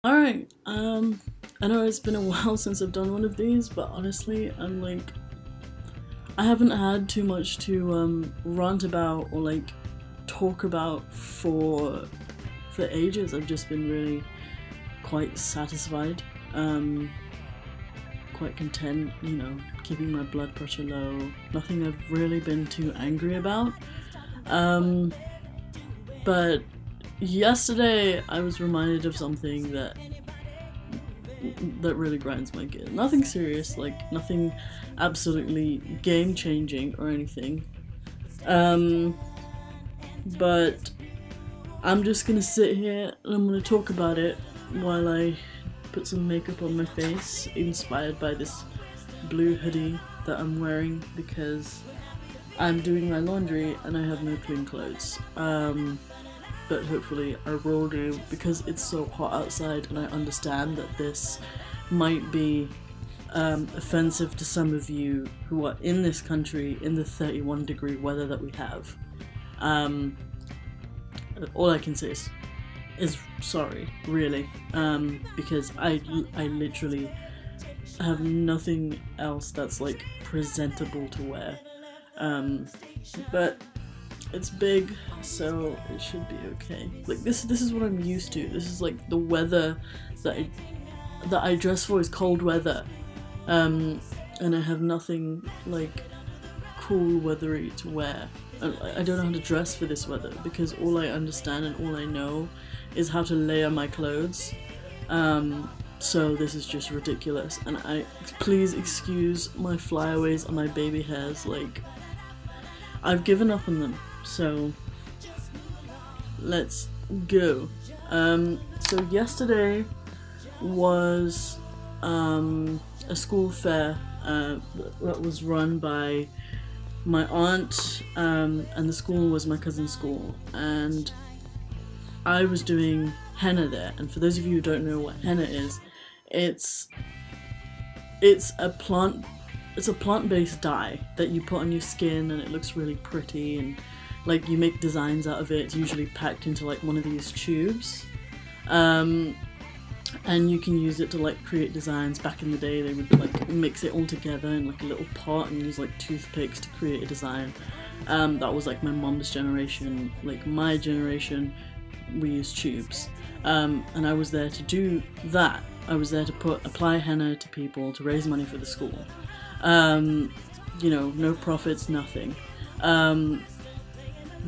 Alright, I know it's been a while since I've done one of these, but honestly, I haven't had too much to rant about or talk about for ages. I've just been really quite satisfied, quite content, keeping my blood pressure low. Nothing I've really been too angry about. But yesterday I was reminded of something that really grinds my gears. Nothing serious, nothing absolutely game changing or anything. But I'm just gonna sit here and I'm gonna talk about it while I put some makeup on my face, inspired by this blue hoodie that I'm wearing because I'm doing my laundry and I have no clean clothes. But hopefully I will do, because it's so hot outside, and I understand that this might be offensive to some of you who are in this country in the 31-degree weather that we have. All I can say is sorry, really, because I literally have nothing else that's presentable to wear. But it's big, so it should be okay. This is what I'm used to. This is the weather that I dress for is cold weather. And I have nothing cool weathery to wear. I don't know how to dress for this weather because all I understand and all I know is how to layer my clothes. So this is just ridiculous, and please excuse my flyaways and my baby hairs. I've given up on them. So let's go. So yesterday was a school fair that was run by my aunt, and the school was my cousin's school, and I was doing henna there. And for those of you who don't know what henna is, it's a plant-based dye that you put on your skin, and it looks really pretty, and you make designs out of it. It's usually packed into one of these tubes, and you can use it to create designs. Back in the day they would mix it all together in a little pot and use toothpicks to create a design. That was my mom's generation. My generation, we used tubes, and I was there to do that. I was there to apply henna to people to raise money for the school. No profits, nothing.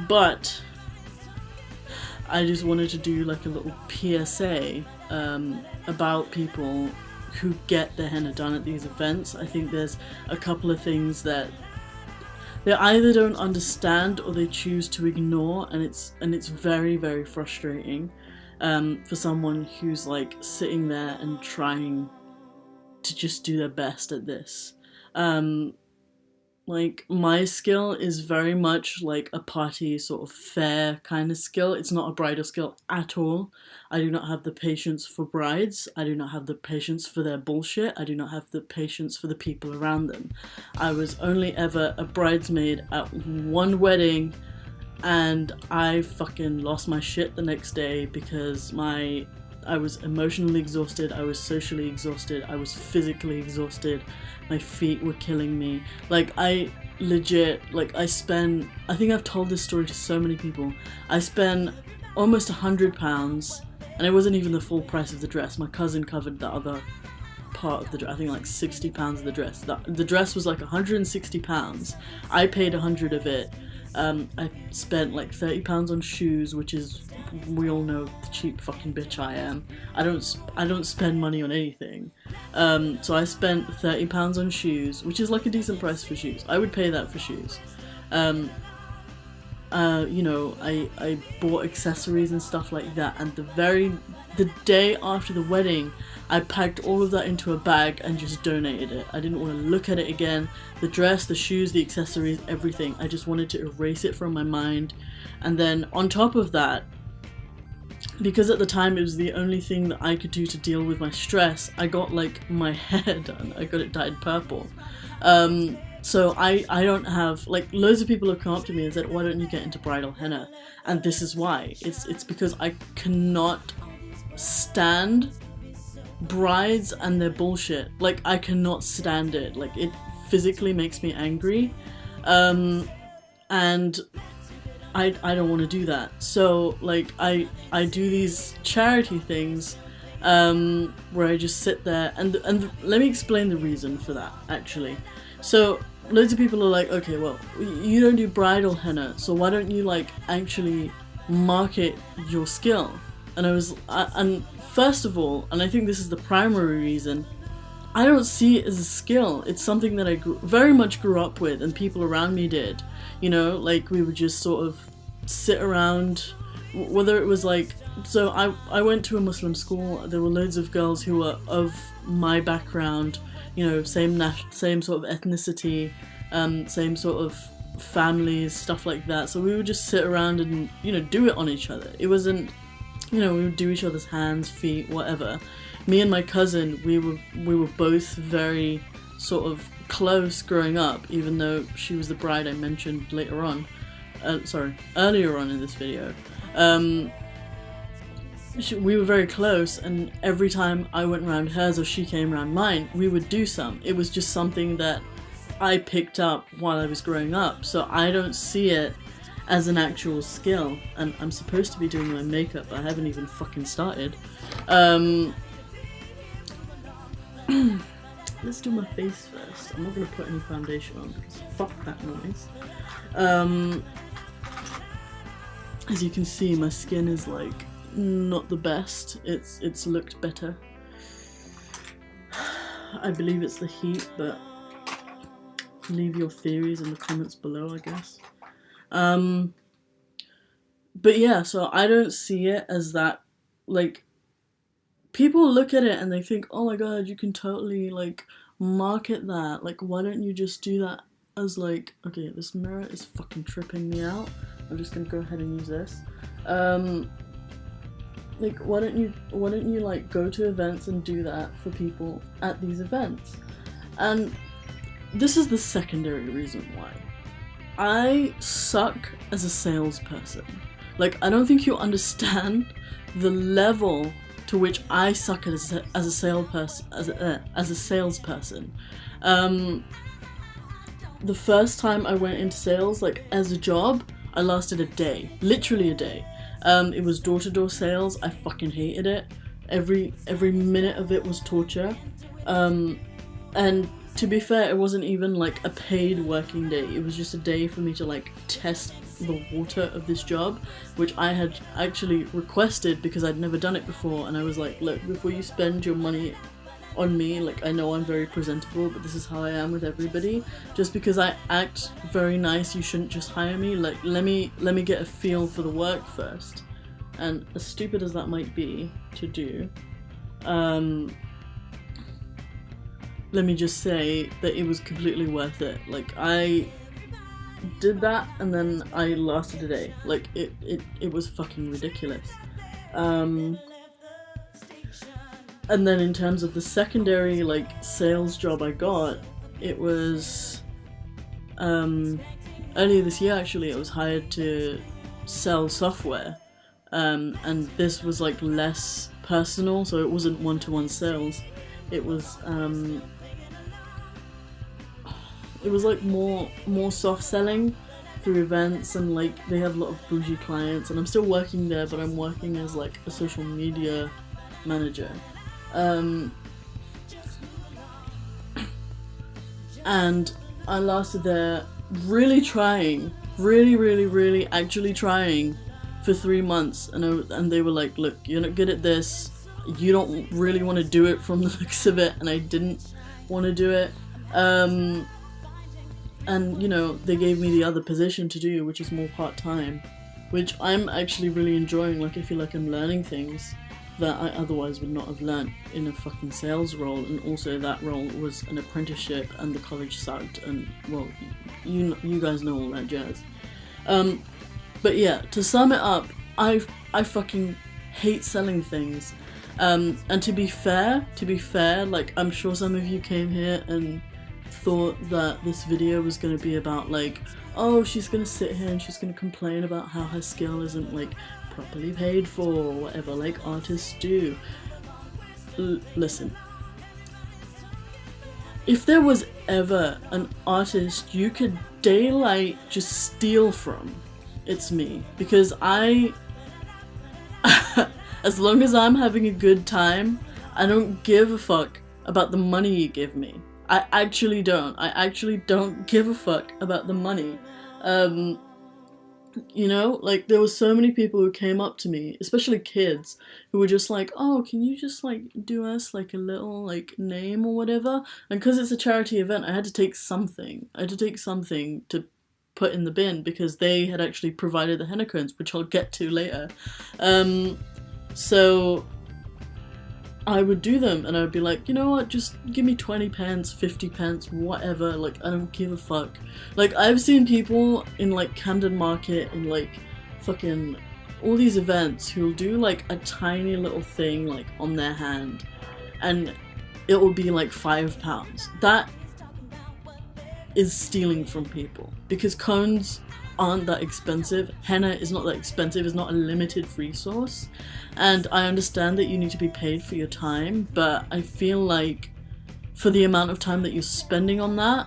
But I just wanted to do a little PSA about people who get their henna done at these events. I think there's a couple of things that they either don't understand or they choose to ignore, and it's very, very frustrating for someone who's sitting there and trying to just do their best at this. My skill is very much a party sort of fair kind of skill. It's not a bridal skill at all. I do not have the patience for brides. I do not have the patience for their bullshit. I do not have the patience for the people around them. I was only ever a bridesmaid at one wedding, and I fucking lost my shit the next day because I was emotionally exhausted, I was socially exhausted, I was physically exhausted, my feet were killing me. I legit, I think I've told this story to so many people. I spent almost £100, and it wasn't even the full price of the dress. My cousin covered the other part of the dress. I think £60 of the dress. The dress was £160. I paid 100 of it. I spent £30 on shoes, which is, we all know the cheap fucking bitch I am. I don't spend money on anything. So I spent £30 on shoes, which is a decent price for shoes. I would pay that for shoes. I bought accessories and stuff like that, and the day after the wedding, I packed all of that into a bag and just donated it. I didn't want to look at it again. The dress, the shoes, the accessories, everything. I just wanted to erase it from my mind. And then on top of that, because at the time it was the only thing that I could do to deal with my stress, I got my hair done. I got it dyed purple. So I don't have, loads of people have come up to me and said, why don't you get into bridal henna? And this is why. It's because I cannot stand brides and their bullshit. Like, I cannot stand it. Like, it physically makes me angry. And I don't want to do that. So, like, I do these charity things where I just sit there, and let me explain the reason for that, actually. So, loads of people are like, okay, well, you don't do bridal henna, so why don't you, like, actually market your skill? And and first of all, and I think this is the primary reason, I don't see it as a skill. It's something that I very much grew up with, and people around me did. You know, like, we would just sort of sit around, whether it was like, so I went to a Muslim school. There were loads of girls who were of my background, you know, same sort of ethnicity, same sort of families, stuff like that. So we would just sit around and, you know, do it on each other. It wasn't, you know, we would do each other's hands, feet, whatever. Me and my cousin, we were both very sort of close growing up, even though she was the bride I mentioned later on. Earlier on in this video. We were very close, and every time I went around hers or she came around mine, we would do some. It was just something that I picked up while I was growing up, so I don't see it as an actual skill. And I'm supposed to be doing my makeup, but I haven't even fucking started. Let's do my face first. I'm not gonna put any foundation on because fuck that noise. As you can see, my skin is like not the best. It's looked better. I believe it's the heat, but leave your theories in the comments below, I guess. But yeah, so I don't see it as that, like, people look at it and they think, oh my god, you can totally, like, market that. Like, why don't you just do that as, like, okay, this mirror is fucking tripping me out. I'm just gonna go ahead and use this. Like, why don't you like go to events and do that for people at these events? And this is the secondary reason why. I suck as a salesperson. Like, I don't think you understand the level to which I suck as a salesperson. The first time I went into sales, like, as a job, I lasted a day, literally a day. It was door-to-door sales. I fucking hated it. Every minute of it was torture. And to be fair, it wasn't even like a paid working day. It was just a day for me to like test the water of this job, which I had actually requested because I'd never done it before. And I was like, look, before you spend your money on me, like, I know I'm very presentable, but this is how I am with everybody. Just because I act very nice, you shouldn't just hire me. Like, let me get a feel for the work first. And as stupid as that might be to do, let me just say that it was completely worth it. Like, I did that and then I lasted a day. Like, it was fucking ridiculous. And then in terms of the secondary, like, sales job I got, it was, earlier this year actually, I was hired to sell software. And this was like less personal, so it wasn't one-to-one sales. It was like more soft selling through events, and like they have a lot of bougie clients, and I'm still working there, but I'm working as like a social media manager. And I lasted there really trying, really actually trying for 3 months, and they were like, look, you're not good at this, you don't really want to do it from the looks of it, and I didn't want to do it. And you know, they gave me the other position to do, which is more part-time, which I'm actually really enjoying. Like, I feel like I'm learning things that I otherwise would not have learnt in a fucking sales role, and also that role was an apprenticeship and the college sucked, and well, you guys know all that jazz. But yeah, to sum it up, I fucking hate selling things. And to be fair, like, I'm sure some of you came here and thought that this video was going to be about like, oh, she's going to sit here and she's going to complain about how her skill isn't like properly paid for or whatever, like artists do. listen. If there was ever an artist you could daylight just steal from, it's me. Because as long as I'm having a good time, I don't give a fuck about the money you give me. I actually don't. I actually don't give a fuck about the money. You know, like, there were so many people who came up to me, especially kids, who were just like, oh, can you just, like, do us, like, a little, like, name or whatever? And because it's a charity event, I had to take something. I had to take something to put in the bin, because they had actually provided the henna cones, which I'll get to later. So I would do them, and I would be like, you know what, just give me 20 pence, 50 pence, whatever, like, I don't give a fuck. Like, I've seen people in, like, Camden Market and, like, fucking all these events who'll do, like, a tiny little thing, like, on their hand, and it will be, like, £5. That is stealing from people, because cones aren't that expensive. Henna is not that expensive. It's not a limited resource, and I understand that you need to be paid for your time, but I feel like for the amount of time that you're spending on that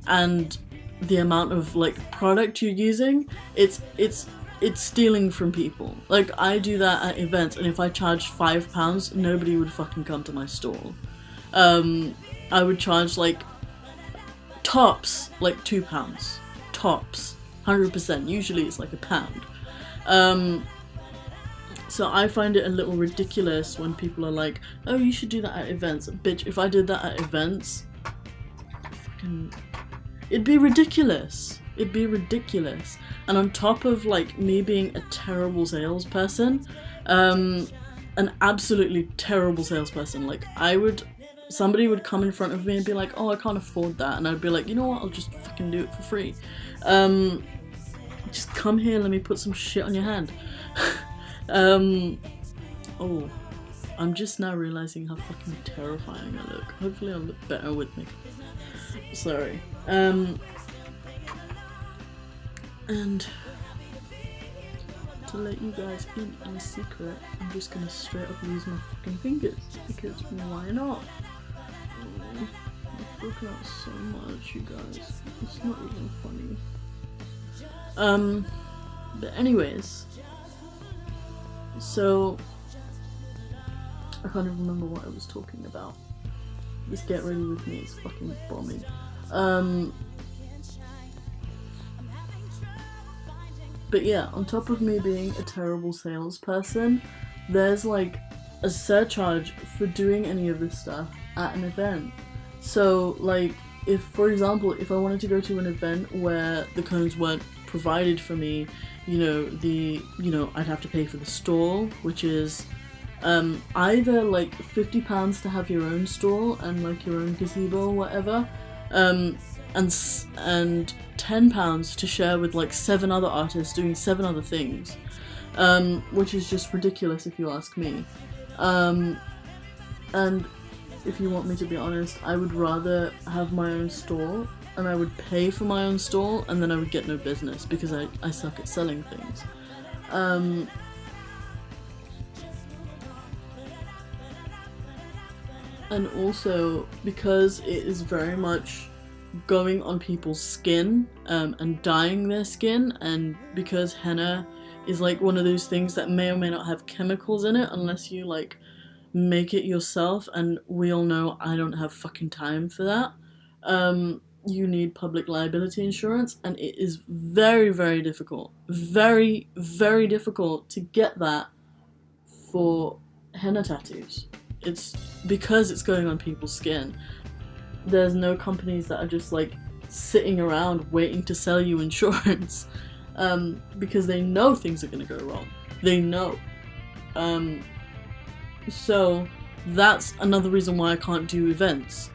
and the amount of, like, product you're using, it's stealing from people. Like, I do that at events, and if I charged £5, nobody would fucking come to my stall. I would charge, like, tops, like, £2. Tops. 100%. Usually it's like £1. So I find it a little ridiculous when people are like, oh, you should do that at events. Bitch, if I did that at events, it'd be ridiculous. It'd be ridiculous. And on top of, like, me being a terrible salesperson, an absolutely terrible salesperson, like, somebody would come in front of me and be like, oh, I can't afford that, and I'd be like, you know what, I'll just fucking do it for free. Just come here, let me put some shit on your hand. Oh, I'm just now realizing how fucking terrifying I look. Hopefully I'll look better with me. Sorry. And to let you guys in on a secret, I'm just gonna straight up use my fucking fingers, because why not? Oh, I've broken out so much, you guys. It's not even funny. But anyways, so I can't even remember what I was talking about. This Get Ready With Me is fucking bombing. But yeah, on top of me being a terrible salesperson, there's, like, a surcharge for doing any of this stuff at an event. So, like, if, for example, if I wanted to go to an event where the cones weren't provided for me, I'd have to pay for the stall, which is either, like, £50 to have your own stall and, like, your own gazebo or whatever, and £10 to share with, like, 7 other artists doing 7 other things, which is just ridiculous if you ask me. And if you want me to be honest, I would rather have my own stall, and I would pay for my own stall, and then I would get no business, because I suck at selling things. And also, because it is very much going on people's skin, and dyeing their skin, and because henna is, like, one of those things that may or may not have chemicals in it unless you, like, make it yourself, and we all know I don't have fucking time for that. You need public liability insurance, and it is very, very difficult, very, very difficult to get that for henna tattoos. It's because it's going on people's skin. There's no companies that are just, like, sitting around waiting to sell you insurance, because they know things are gonna go wrong. They know. So that's another reason why I can't do events.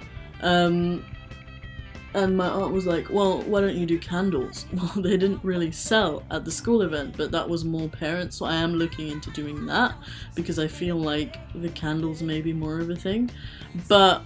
And my aunt was like, well, why don't you do candles? Well, they didn't really sell at the school event, but that was more parents, so I am looking into doing that, because I feel like the candles may be more of a thing. But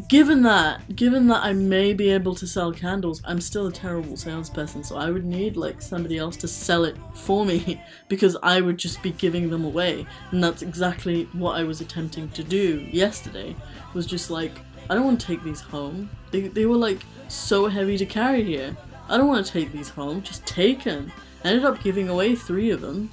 given that I may be able to sell candles, I'm still a terrible salesperson, so I would need like somebody else to sell it for me because I would just be giving them away. And that's exactly what I was attempting to do yesterday, was just like, I don't want to take these home. They were like so heavy to carry here. I don't want to take these home, just take them. I ended up giving away 3 of them.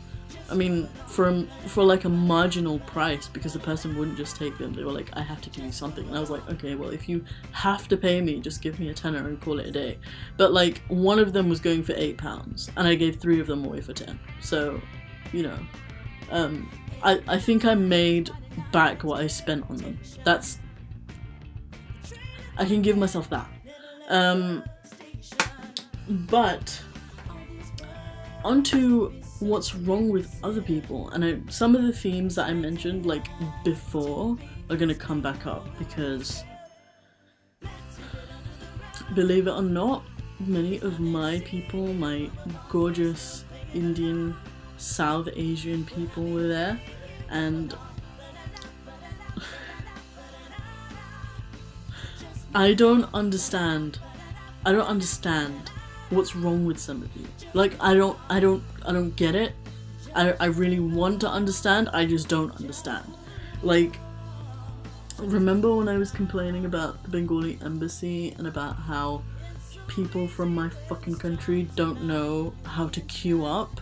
I mean, for like a marginal price, because the person wouldn't just take them. They were like, I have to give you something. And I was like, okay, well, if you have to pay me, just give me a tenner and call it a day. But like, one of them was going for £8, and I gave 3 of them away for 10. So, you know, I think I made back what I spent on them. I can give myself that. But onto what's wrong with other people, and some of the themes that I mentioned like before are gonna come back up, because believe it or not, many of my people, my gorgeous Indian, South Asian people were there, and I don't understand what's wrong with some of you. Like, I don't get it. I really want to understand, I just don't understand. Like, remember when I was complaining about the Bengali embassy and about how people from my fucking country don't know how to queue up?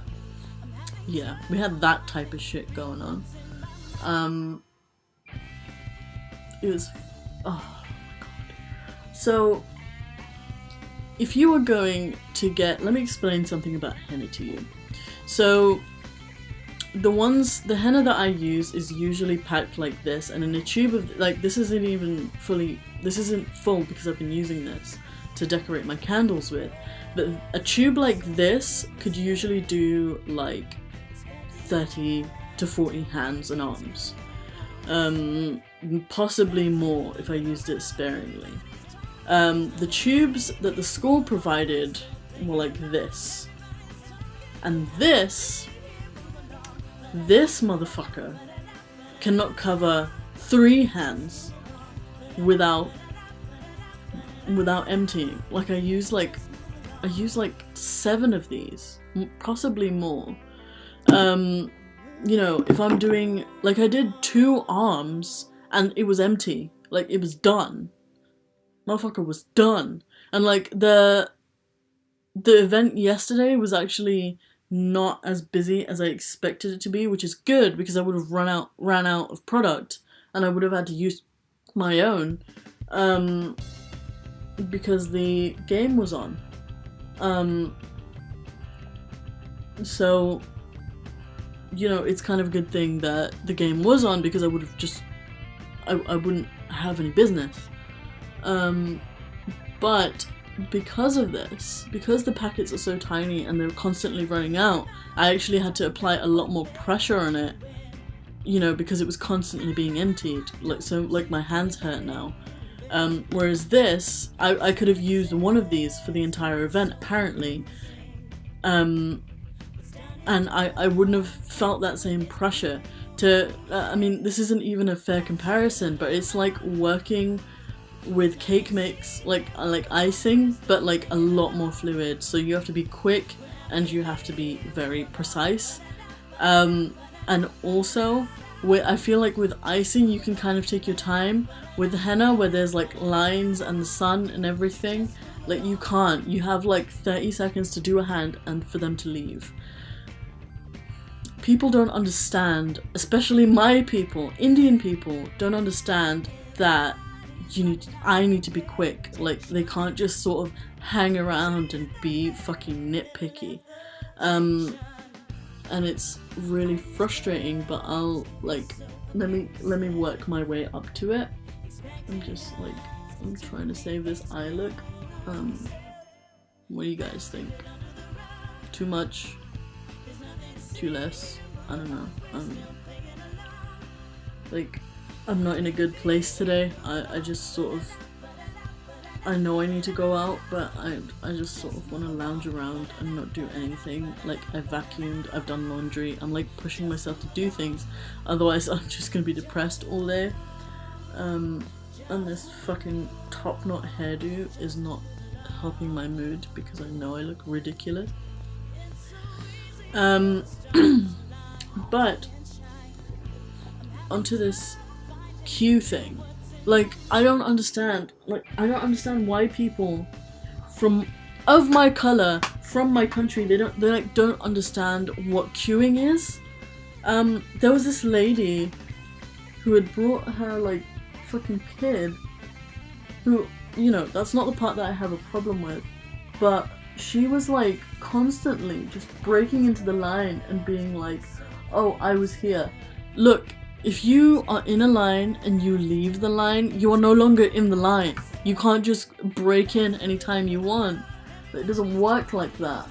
Yeah, we had that type of shit going on. It was, oh my god. So, if you were going to get, let me explain something about henna to you. So, the henna that I use is usually packed like this, and in a tube of, like, this isn't full because I've been using this to decorate my candles with, but a tube like this could usually do like 30 to 40 hands and arms. Possibly more if I used it sparingly. The tubes that the school provided were like this. And this motherfucker cannot cover 3 hands without emptying. Like, I use like 7 of these, possibly more. You know, if I'm doing, like, I did 2 arms and it was empty. Like, it was done. Motherfucker was done. And like, the event yesterday was actually not as busy as I expected it to be, which is good because I would have ran out of product and I would have had to use my own, because the game was on. So, you know, it's kind of a good thing that the game was on, because I would have just, I wouldn't have any business. But because of this, because the packets are so tiny and they're constantly running out, I actually had to apply a lot more pressure on it, you know, because it was constantly being emptied. Like, so, like, my hands hurt now. Whereas this, I could have used one of these for the entire event, apparently. And I wouldn't have felt that same pressure to, I mean, this isn't even a fair comparison, but it's like working with cake mix, like icing, but like a lot more fluid. So you have to be quick and you have to be very precise. And also, I feel like with icing you can kind of take your time. With henna, where there's like lines and the sun and everything, like you can't. You have like 30 seconds to do a hand and for them to leave. People don't understand, especially my people, Indian people, don't understand that I need to be quick. Like, they can't just sort of hang around and be fucking nitpicky. And it's really frustrating, but I'll, like, let me work my way up to it. I'm trying to save this eye look. What do you guys think? Too much? Too less? I don't know. Like, I'm not in a good place today. I just sort of, I know I need to go out, but I just sort of want to lounge around and not do anything. Like, I vacuumed, I've done laundry, I'm like pushing myself to do things, otherwise I'm just gonna be depressed all day. And this fucking top knot hairdo is not helping my mood because I know I look ridiculous. But onto this queue thing. Like, I don't understand why people of my colour, from my country, they don't understand what queuing is. There was this lady who had brought her like fucking kid, who, you know, that's not the part that I have a problem with, but she was like constantly just breaking into the line and being like, oh, I was here. Look, if you are in a line and you leave the line, you are no longer in the line. You can't just break in anytime you want. It doesn't work like that.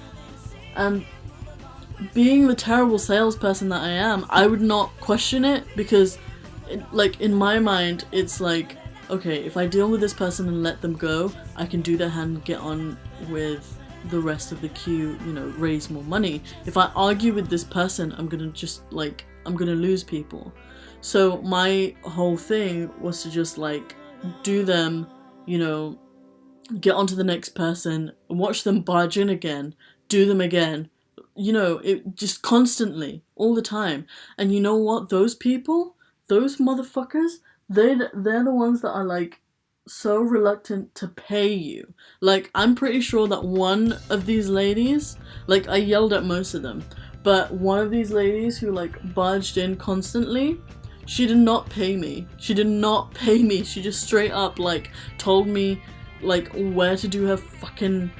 And being the terrible salesperson that I am, I would not question it, because like, in my mind, it's like, okay, if I deal with this person and let them go, I can do their hand and get on with the rest of the queue, you know, raise more money. If I argue with this person, I'm gonna lose people. So my whole thing was to just like do them, you know, get onto the next person, watch them barge in again, do them again, you know, it just constantly, all the time. And you know what? Those people, those motherfuckers, they're the ones that are like so reluctant to pay you. Like, I'm pretty sure that one of these ladies, like, I yelled at most of them, but one of these ladies who like barged in constantly, she did not pay me. She did not pay me. She just straight up like told me like where to do her fucking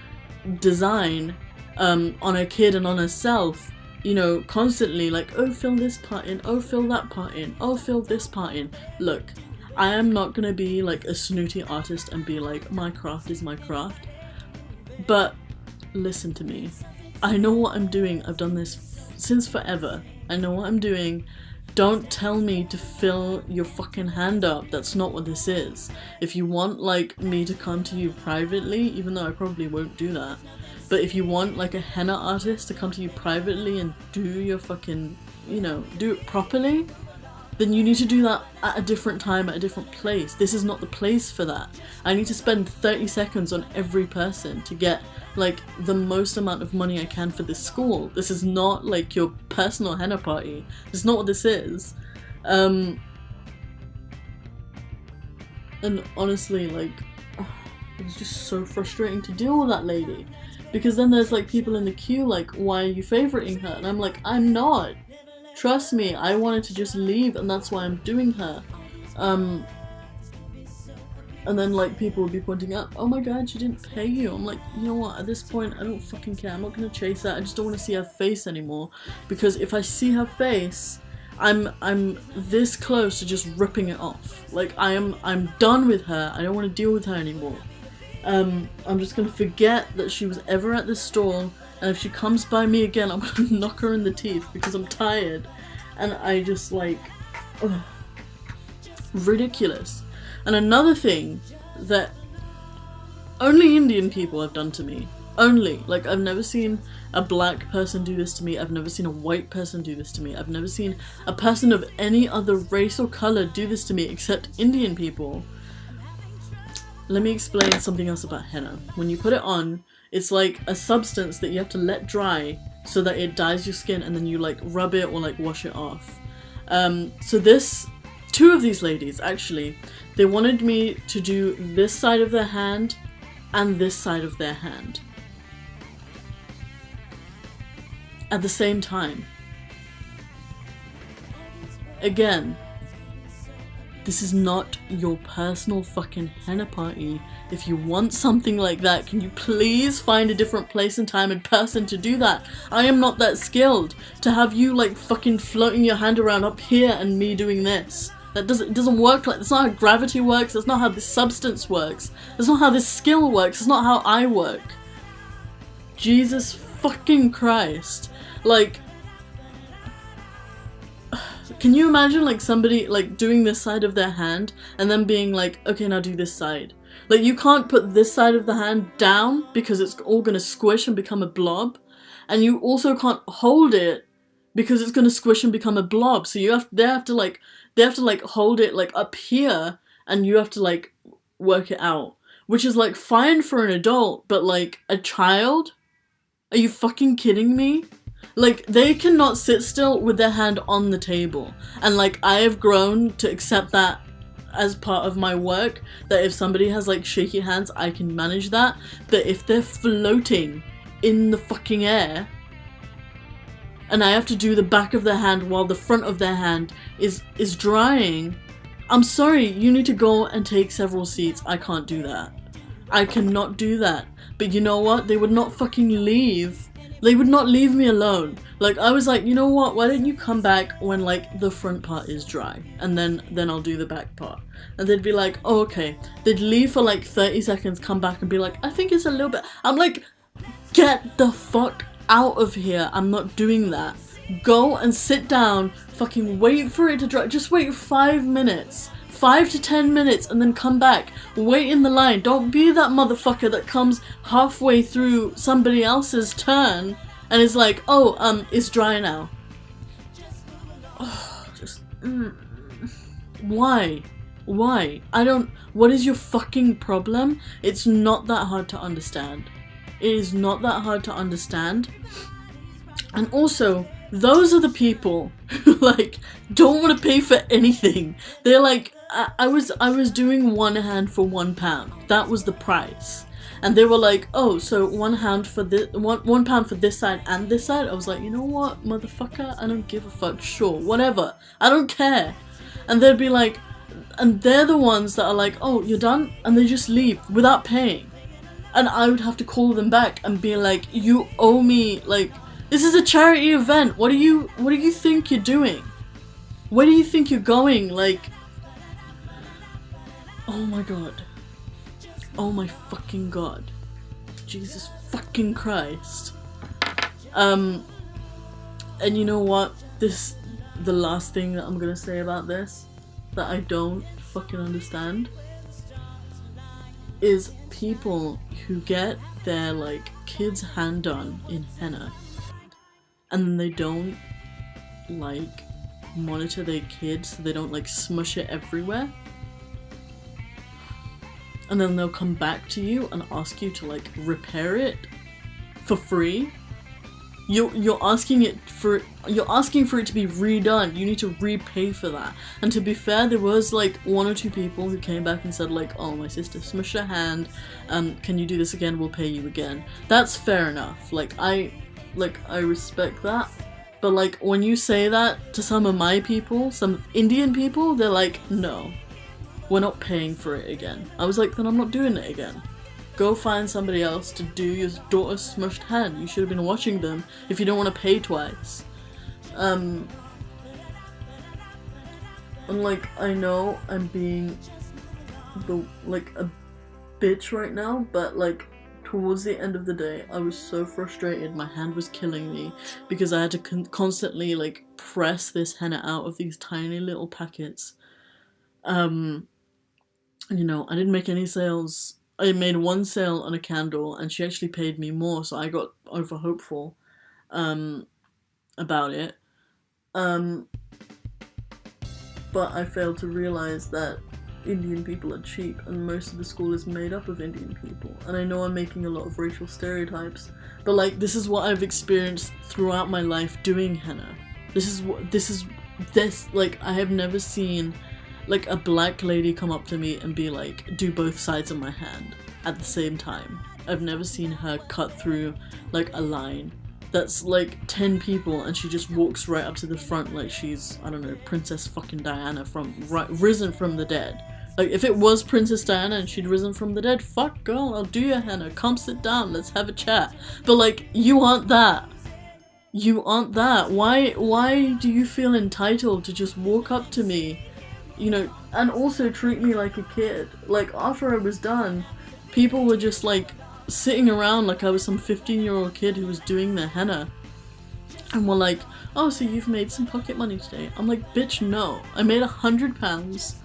design on her kid and on herself, you know, constantly like, oh, fill this part in, oh, fill that part in, oh, fill this part in. Look, I am not gonna be like a snooty artist and be like, my craft is my craft, but listen to me. I know what I'm doing. I've done this since forever. I know what I'm doing. Don't tell me to fill your fucking hand up. That's not what this is. If you want like me to come to you privately, even though I probably won't do that, but if you want like a henna artist to come to you privately and do your fucking, you know, do it properly, then you need to do that at a different time, at a different place. This is not the place for that. I need to spend 30 seconds on every person to get like the most amount of money I can for this school. This is not like your personal henna party. This is not what this is. And honestly, like, it was just so frustrating to deal with that lady. Because then there's like people in the queue like, why are you favoriting her? And I'm like, I'm not. Trust me, I wanted to just leave and that's why I'm doing her. And then like people would be pointing out, oh my god, she didn't pay you. I'm like, you know what, at this point I don't fucking care. I'm not gonna chase that. I just don't want to see her face anymore, because if I see her face, I'm this close to just ripping it off. Like, I'm done with her. I don't want to deal with her anymore. I'm just gonna forget that she was ever at this stall, and if she comes by me again, I'm gonna knock her in the teeth because I'm tired. And I just like, ugh, ridiculous. And another thing that only Indian people have done to me, only, like, I've never seen a black person do this to me, I've never seen a white person do this to me, I've never seen a person of any other race or colour do this to me except Indian people. Let me explain something else about henna. When you put it on, it's like a substance that you have to let dry so that it dyes your skin, and then you like rub it or like wash it off. So two of these ladies actually, they wanted me to do this side of their hand and this side of their hand at the same time. Again, this is not your personal fucking henna party. If you want something like that, can you please find a different place and time and person to do that? I am not that skilled to have you like fucking floating your hand around up here and me doing this. It doesn't work like, that's not how gravity works, that's not how this substance works, that's not how this skill works, that's not how I work. Jesus fucking Christ. Like, can you imagine like somebody like doing this side of their hand and then being like, okay, now do this side. Like, you can't put this side of the hand down because it's all gonna squish and become a blob, and you also can't hold it because it's gonna squish and become a blob. So they have to like hold it like up here and you have to like work it out, which is like fine for an adult, but like a child? Are you fucking kidding me? Like, they cannot sit still with their hand on the table. And like, I have grown to accept that as part of my work, that if somebody has like shaky hands, I can manage that. But if they're floating in the fucking air and I have to do the back of their hand while the front of their hand is drying, I'm sorry, you need to go and take several seats. I can't do that. I cannot do that. But you know what? They would not fucking leave. They would not leave me alone. Like, I was like, you know what? Why don't you come back when like the front part is dry, and then I'll do the back part. And they'd be like, oh, okay. They'd leave for like 30 seconds, come back and be like, I think it's a little bit. I'm like, get the fuck out of here. I'm not doing that. Go and sit down, fucking wait for it to dry. Just wait 5 minutes. 5 to 10 minutes and then come back. Wait in the line. Don't be that motherfucker that comes halfway through somebody else's turn and is like, oh, it's dry now. Oh, just, Why? Why? What is your fucking problem? It's not that hard to understand. It is not that hard to understand. And also, those are the people who like don't want to pay for anything. They're like, I was doing one hand for £1. That was the price. And they were like, oh, so £1 for this, £1 for this side and this side. I was like, you know what, motherfucker? I don't give a fuck. Sure, whatever. I don't care. And they'd be like, and they're the ones that are like, oh, you're done? And they just leave without paying. And I would have to call them back and be like, you owe me, like, this is a charity event. What do you think you're doing? Where do you think you're going? Like, oh my god. Oh my fucking god. Jesus fucking Christ. And you know what? The last thing that I'm gonna say about this, that I don't fucking understand, is people who get their, like, kids' hand done in henna, and then they don't, like, monitor their kids so they don't, like, smush it everywhere. And then they'll come back to you and ask you to, like, repair it for free. You're asking for it to be redone. You need to repay for that. And to be fair, there was like 1 or 2 people who came back and said like, oh, my sister smushed her hand, can you do this again? We'll pay you again. That's fair enough. Like I respect that. But like, when you say that to some of my people, some Indian people, they're like, no, we're not paying for it again. I was like, then I'm not doing it again. Go find somebody else to do your daughter's smushed hand. You should have been watching them if you don't want to pay twice. And like, I know I'm being like a bitch right now, but like, towards the end of the day, I was so frustrated. My hand was killing me because I had to constantly like press this henna out of these tiny little packets. You know, I didn't make any sales. I made 1 sale on a candle and she actually paid me more, so I got over hopeful about it. But I failed to realize that Indian people are cheap and most of the school is made up of Indian people. And I know I'm making a lot of racial stereotypes, but like, this is what I've experienced throughout my life doing henna. Like, I have never seen like a black lady come up to me and be like, do both sides of my hand at the same time. I've never seen her cut through like a line that's like 10 people and she just walks right up to the front like she's, I don't know, Princess fucking Diana risen from the dead. Like, if it was Princess Diana and she'd risen from the dead, fuck girl, I'll do your henna, come sit down, let's have a chat. But like, you aren't that. You aren't that. Why do you feel entitled to just walk up to me, you know, and also treat me like a kid? Like, after I was done, people were just like sitting around like I was some 15-year-old kid who was doing their henna, and were like, oh, so you've made some pocket money today? I'm like, bitch, no. I made £100,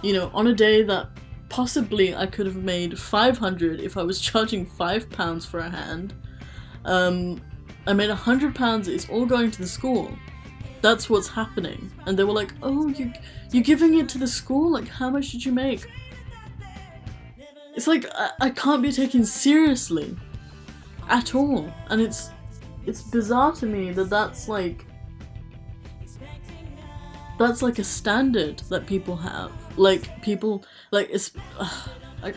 you know, on a day that possibly I could have made 500 if I was charging £5 for a hand. I made £100. It's all going to the school. That's what's happening. And they were like, oh, you're giving it to the school? Like, how much did you make? It's like, I can't be taken seriously at all. And it's bizarre to me that that's like a standard that people have. Like, people, like, it's,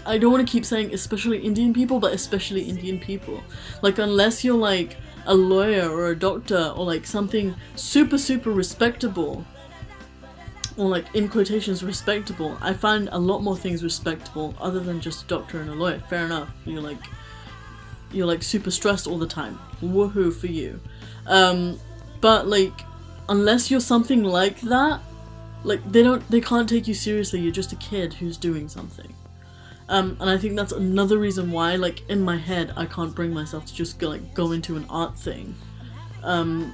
I don't want to keep saying especially Indian people, but especially Indian people. Like, unless you're like a lawyer or a doctor or like something super, super respectable, or like in quotations respectable, I find a lot more things respectable other than just a doctor and a lawyer. Fair enough. You're like super stressed all the time. Woohoo for you. But like, unless you're something like that, like they can't take you seriously. You're just a kid who's doing something. And I think that's another reason why, like, in my head, I can't bring myself to just go into an art thing. And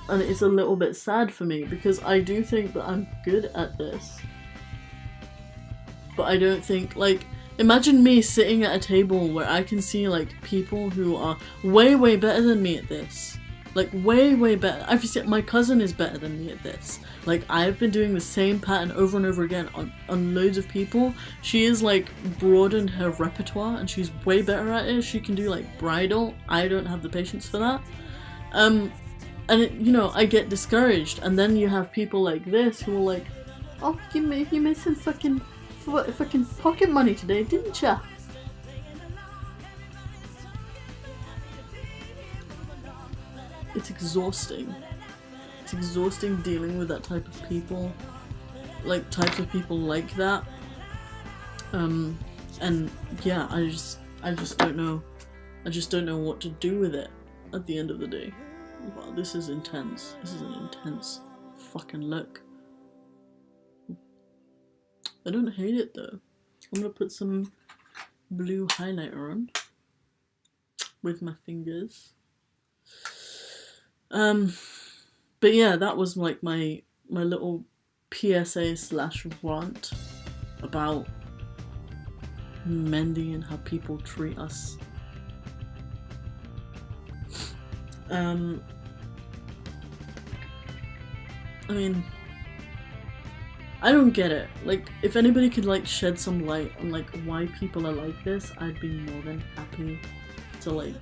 it's a little bit sad for me, because I do think that I'm good at this. But I don't think, like, imagine me sitting at a table where I can see, like, people who are way, way better than me at this. Like, way, way better. I've seen, my cousin is better than me at this. Like, I've been doing the same pattern over and over again on loads of people. She is, like, broadened her repertoire, and she's way better at it. She can do, like, bridal. I don't have the patience for that. And it, you know, I get discouraged, and then you have people like this who are like, oh, you made some fucking pocket money today, didn't ya? It's exhausting. It's exhausting dealing with that type of people, like types of people like that. And yeah, I just don't know. I just don't know what to do with it at the end of the day. Wow, this is intense. This is an intense fucking look. I don't hate it though. I'm gonna put some blue highlighter on with my fingers. But yeah, that was like my little PSA / rant about Mendy and how people treat us. I mean, I don't get it. Like, if anybody could like shed some light on like why people are like this, I'd be more than happy to like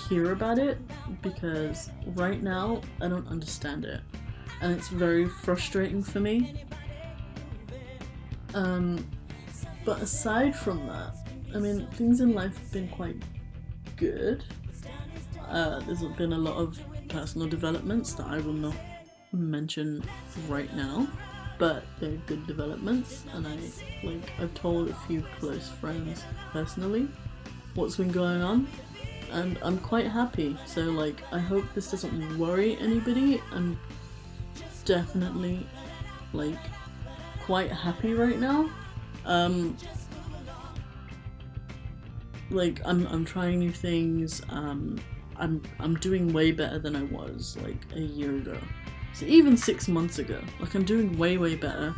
hear about it, because right now I don't understand it, and it's very frustrating for me. But aside from that, I mean, things in life have been quite good. There's been a lot of personal developments that I will not mention right now, but they're good developments, and I've told a few close friends personally what's been going on, and I'm quite happy. So like, I hope this doesn't worry anybody. I'm definitely like quite happy right now. Like I'm trying new things. I'm doing way better than I was like a year ago. So even 6 months ago, like I'm doing way, way better.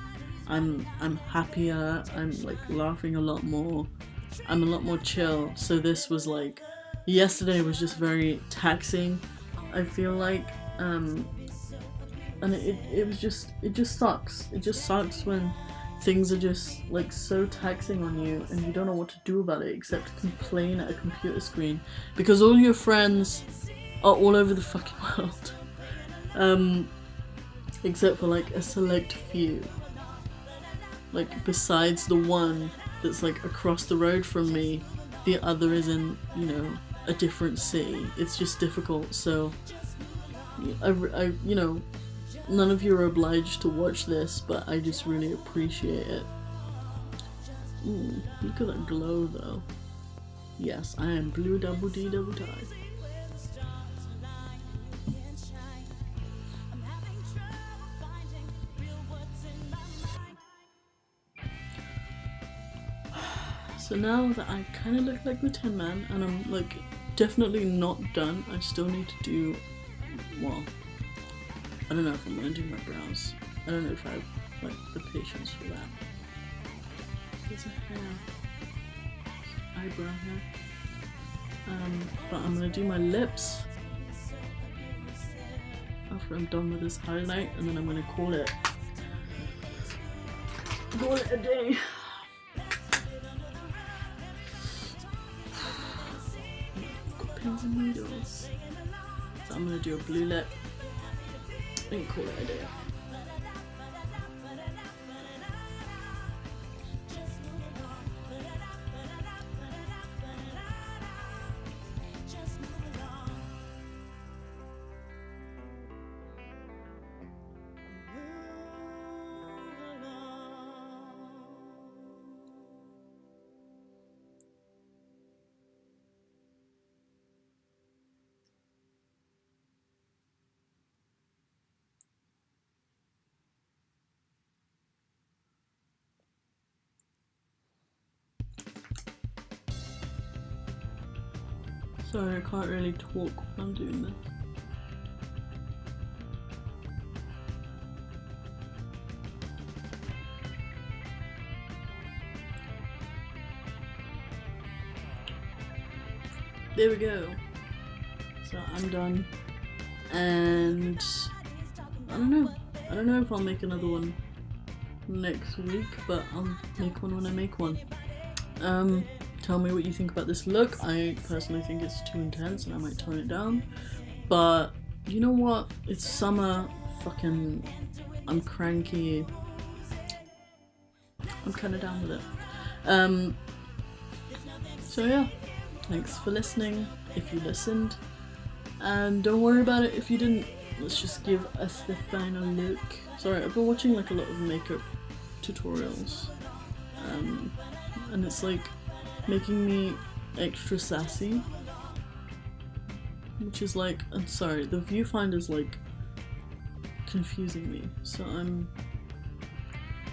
I'm happier. I'm like laughing a lot more. I'm a lot more chill. So this was like, yesterday was just very taxing, I feel like. And it just sucks. It just sucks when things are just like so taxing on you and you don't know what to do about it except complain at a computer screen because all your friends are all over the fucking world. Except for like a select few. Like besides the one that's like across the road from me, the other is in, you know, a different city. It's just difficult. So I you know, none of you are obliged to watch this, but I just really appreciate it. Ooh, look at that glow though. Yes, I am blue double D double tie. So now that I kind of look like the Tin Man, and I'm like definitely not done, I still need to do, well, I don't know if I'm gonna do my brows. I don't know if I have like the patience for that. There's a hair, eyebrow hair. But I'm gonna do my lips. after I'm done with this highlight, and then I'm gonna call it a day. Got pins and needles. So I'm gonna do a blue lip and call it a day. Sorry, I can't really talk when I'm doing this. There we go. So I'm done. And I don't know if I'll make another one next week, but I'll make one when I make one. Tell me what you think about this look. I personally think it's too intense and I might tone it down. But you know what? It's summer. Fucking, I'm cranky. I'm kind of down with it. So yeah, thanks for listening if you listened. And don't worry about it if you didn't. Let's just give us the final look. Sorry, I've been watching like a lot of makeup tutorials. And it's like making me extra sassy, which is like, I'm sorry, the viewfinder's like confusing me, so I'm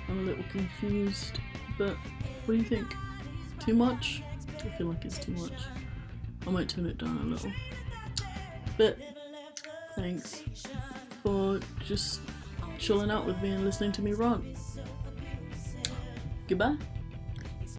a little confused. But what do you think? Too much? I feel like it's too much. I might tone it down a little. But thanks for just chilling out with me and listening to me rant. Goodbye.